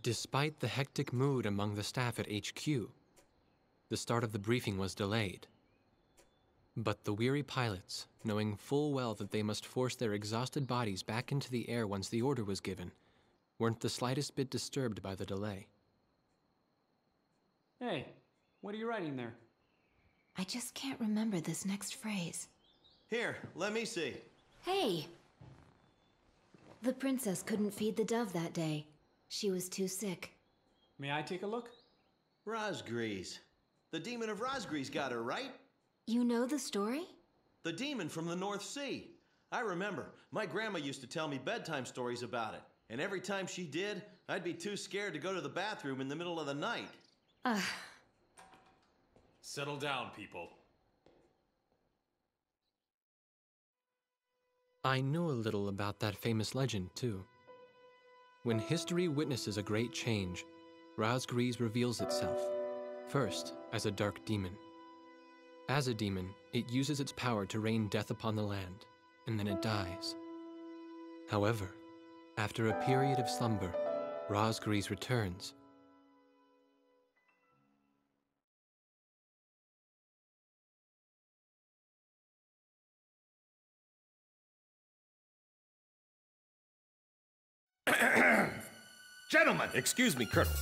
Despite the hectic mood among the staff at HQ, the start of the briefing was delayed. But the weary pilots, knowing full well that they must force their exhausted bodies back into the air once the order was given, weren't the slightest bit disturbed by the delay. Hey, what are you writing there? I just can't remember this next phrase. Here, let me see. Hey! The princess couldn't feed the dove that day. She was too sick. May I take a look? Razgriz. The demon of Razgriz got her, right? You know the story? The demon from the North Sea. I remember. My grandma used to tell me bedtime stories about it. And every time she did, I'd be too scared to go to the bathroom in the middle of the night. Settle down, people. I know a little about that famous legend, too. When history witnesses a great change, Razgriz reveals itself, first as a dark demon. As a demon, it uses its power to rain death upon the land, and then it dies. However, after a period of slumber, Razgriz returns. Gentlemen! Excuse me, Colonel.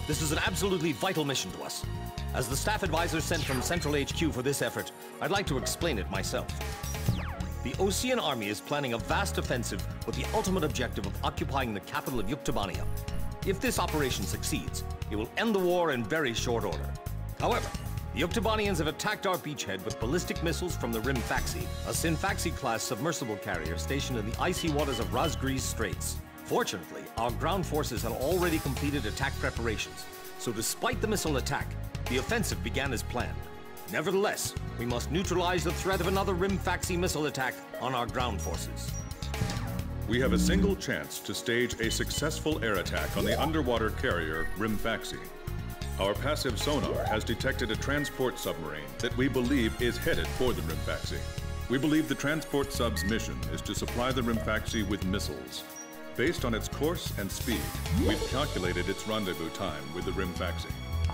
This is an absolutely vital mission to us. As the staff advisor sent from Central HQ for this effort, I'd like to explain it myself. The Osean Army is planning a vast offensive with the ultimate objective of occupying the capital of Yuktobania. If this operation succeeds, it will end the war in very short order. However, the Yuktobanians have attacked our beachhead with ballistic missiles from the Rimfaxi, a Sinfaxi-class submersible carrier stationed in the icy waters of Razgriz Straits. Fortunately, our ground forces had already completed attack preparations, so despite the missile attack, the offensive began as planned. Nevertheless, we must neutralize the threat of another Rimfaxi missile attack on our ground forces. We have a single chance to stage a successful air attack on the underwater carrier Rimfaxi. Our passive sonar has detected a transport submarine that we believe is headed for the Rimfaxi. We believe the transport sub's mission is to supply the Rimfaxi with missiles. Based on its course and speed, we've calculated its rendezvous time with the Rimfaxi.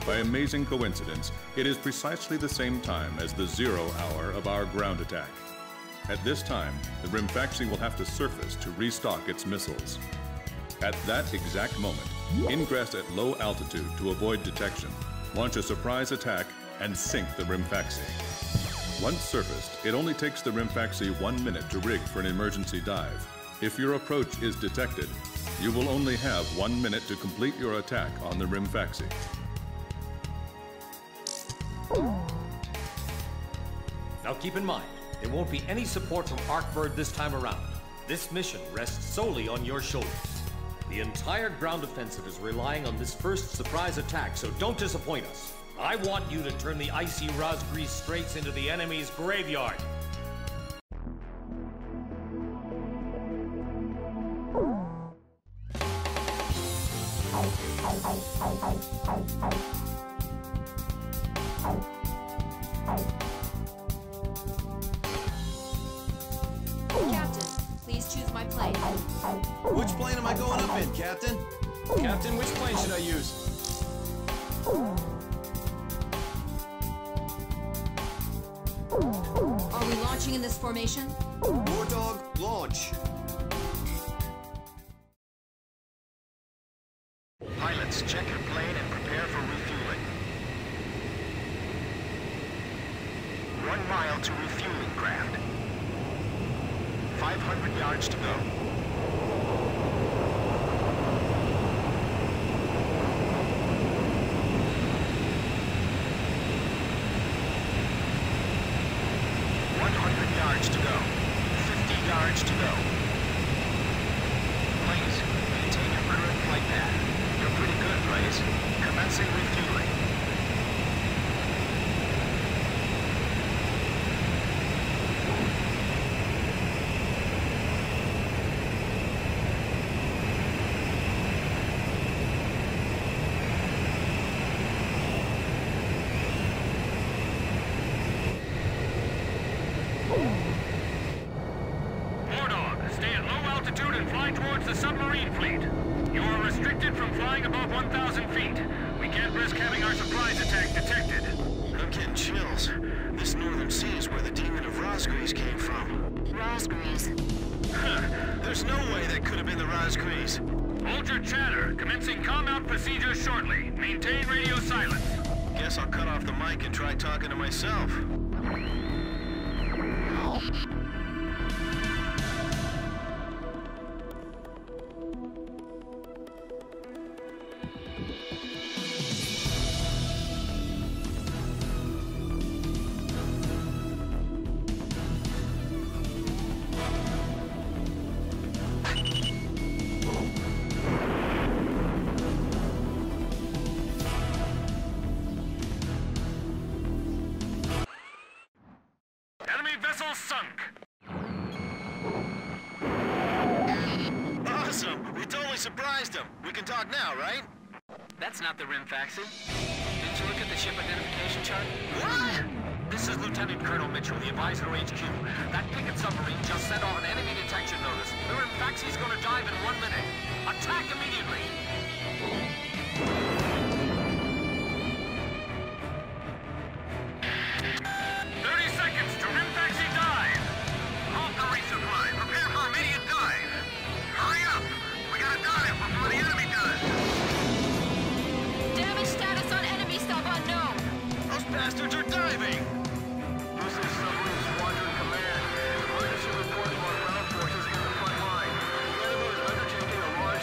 By amazing coincidence, it is precisely the same time as the 0 hour of our ground attack. At this time, the Rimfaxi will have to surface to restock its missiles. At that exact moment, ingress at low altitude to avoid detection, launch a surprise attack, and sink the Rimfaxi. Once surfaced, it only takes the Rimfaxi 1 minute to rig for an emergency dive. If your approach is detected, you will only have 1 minute to complete your attack on the Rimfaxi. Now keep in mind, there won't be any support from Arcbird this time around. This mission rests solely on your shoulders. The entire ground offensive is relying on this first surprise attack, so don't disappoint us. I want you to turn the icy Razgriz Straits into the enemy's graveyard. Captain, please choose my plane. Which plane am I going up in, Captain? Captain, which plane should I use? Are we launching in this formation? War Dog, launch. Pilots, check your plane and prepare for refueling. 1 mile to refueling craft. 500 yards to go. Yards to go. 50 yards to go. Please, maintain your current flight path. You're pretty good, Blaze. Commencing refueling. the submarine fleet. You are restricted from flying above 1,000 feet. We can't risk having our surprise attack detected. I'm getting chills. This northern sea is where the demon of Razgriz came from. Razgriz. There's no way that could have been the Razgriz. Hold your chatter. Commencing com-out procedures shortly. Maintain radio silence. Guess I'll cut off the mic and try talking to myself. Enemy vessel sunk. Awesome! We totally surprised him. We can talk now, right? That's not the Rimfaxi. Didn't you look at the ship identification chart? What? This is Lieutenant Colonel Mitchell, the advisor HQ. That picket submarine just sent off an enemy detection notice. The Rimfaxi's gonna dive in 1 minute. Attack immediately! 30 seconds to Rimfaxi dive. Halt the resupply. Prepare for immediate dive. Hurry up. We gotta dive before the enemy does. Damage status on enemy sub unknown. Those bastards are diving! This is Submarine Squadron Command. Emergency report from our ground forces in the front line. The enemy is undertaking a large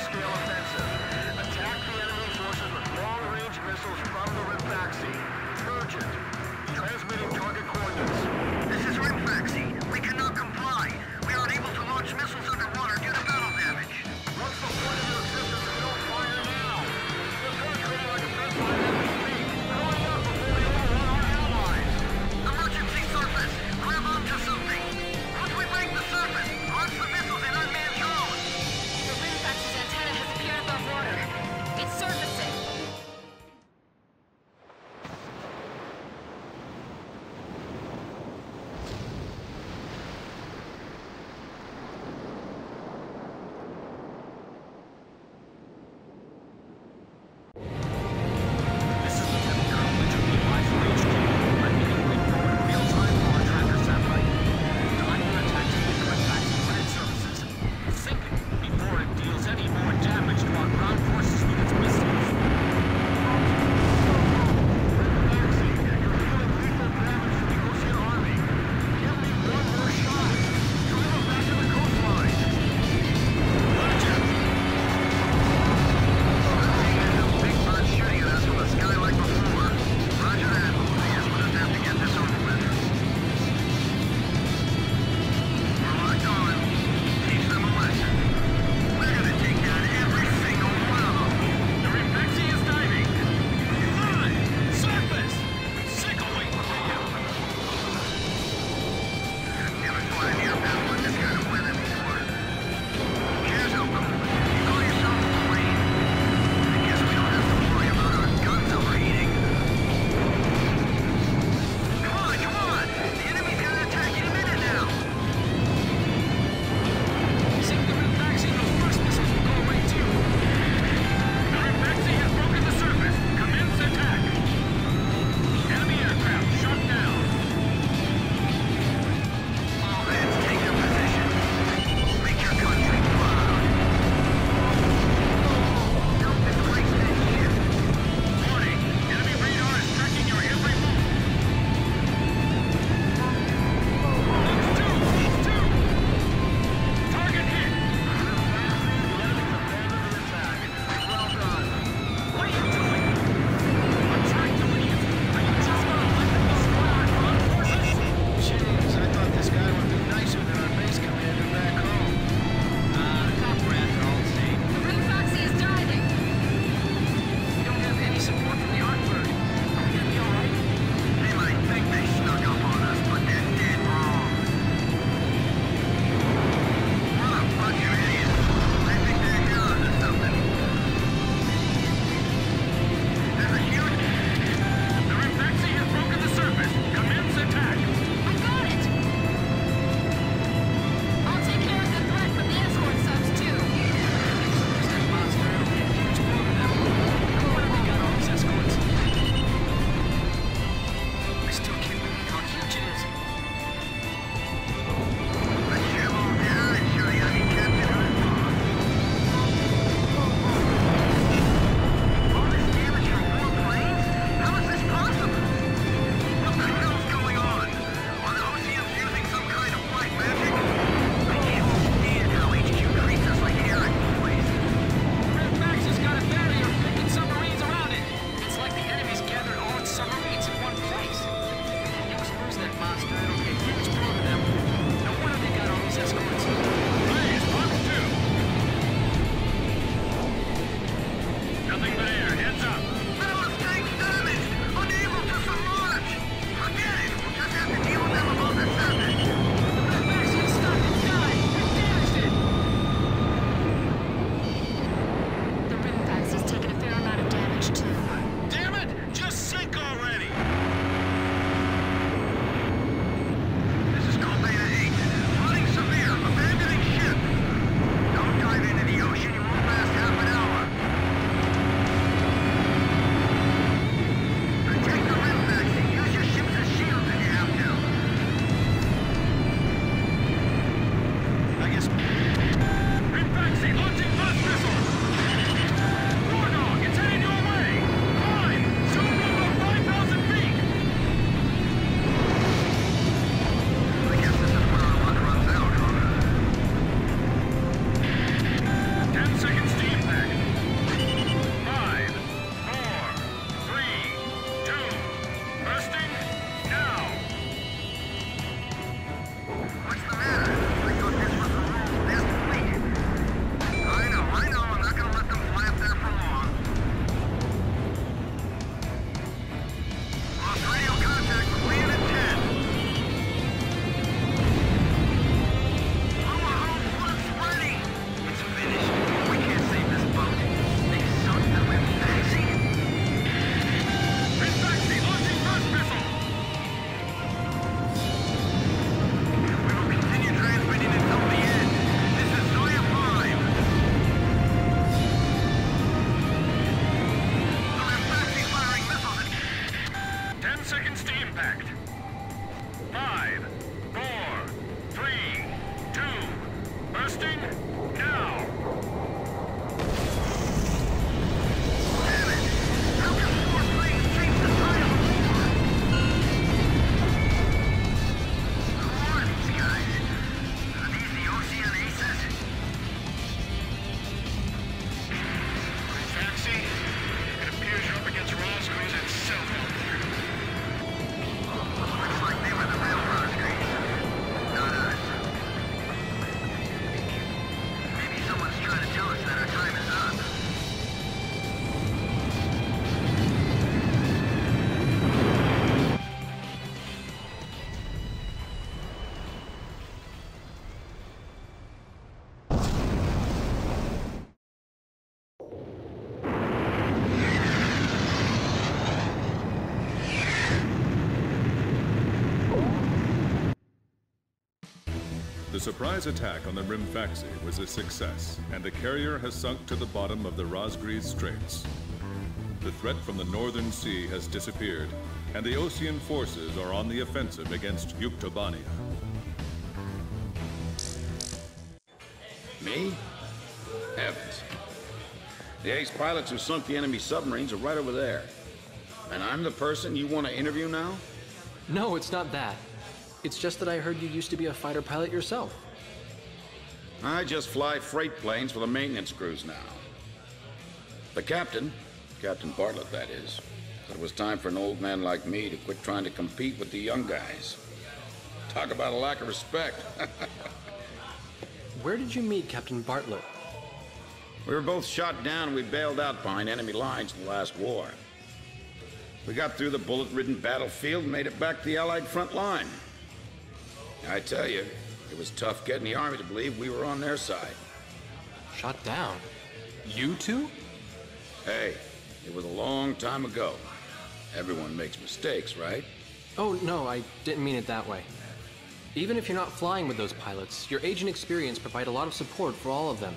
The surprise attack on the Rimfaxi was a success, and the carrier has sunk to the bottom of the Razgriz Straits. The threat from the northern sea has disappeared, and the Osean forces are on the offensive against Yuktobania. Me? Heavens. The ace pilots who sunk the enemy submarines are right over there. And I'm the person you want to interview now? No, it's not that. It's just that I heard you used to be a fighter pilot yourself. I just fly freight planes for the maintenance crews now. The captain, Captain Bartlett that is, said it was time for an old man like me to quit trying to compete with the young guys. Talk about a lack of respect. Where did you meet Captain Bartlett? We were both shot down and we bailed out behind enemy lines in the last war. We got through the bullet-ridden battlefield and made it back to the Allied front line. I tell you, it was tough getting the Army to believe we were on their side. Shot down? You two? Hey, it was a long time ago. Everyone makes mistakes, right? Oh, no, I didn't mean it that way. Even if you're not flying with those pilots, your age and experience provide a lot of support for all of them.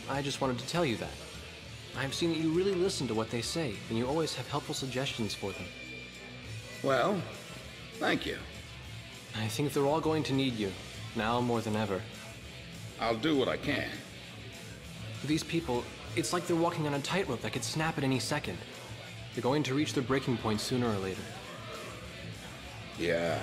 I just wanted to tell you that. I've seen that you really listen to what they say, and you always have helpful suggestions for them. Well, thank you. I think they're all going to need you, now more than ever. I'll do what I can. These people, it's like they're walking on a tightrope that could snap at any second. They're going to reach their breaking point sooner or later. Yeah.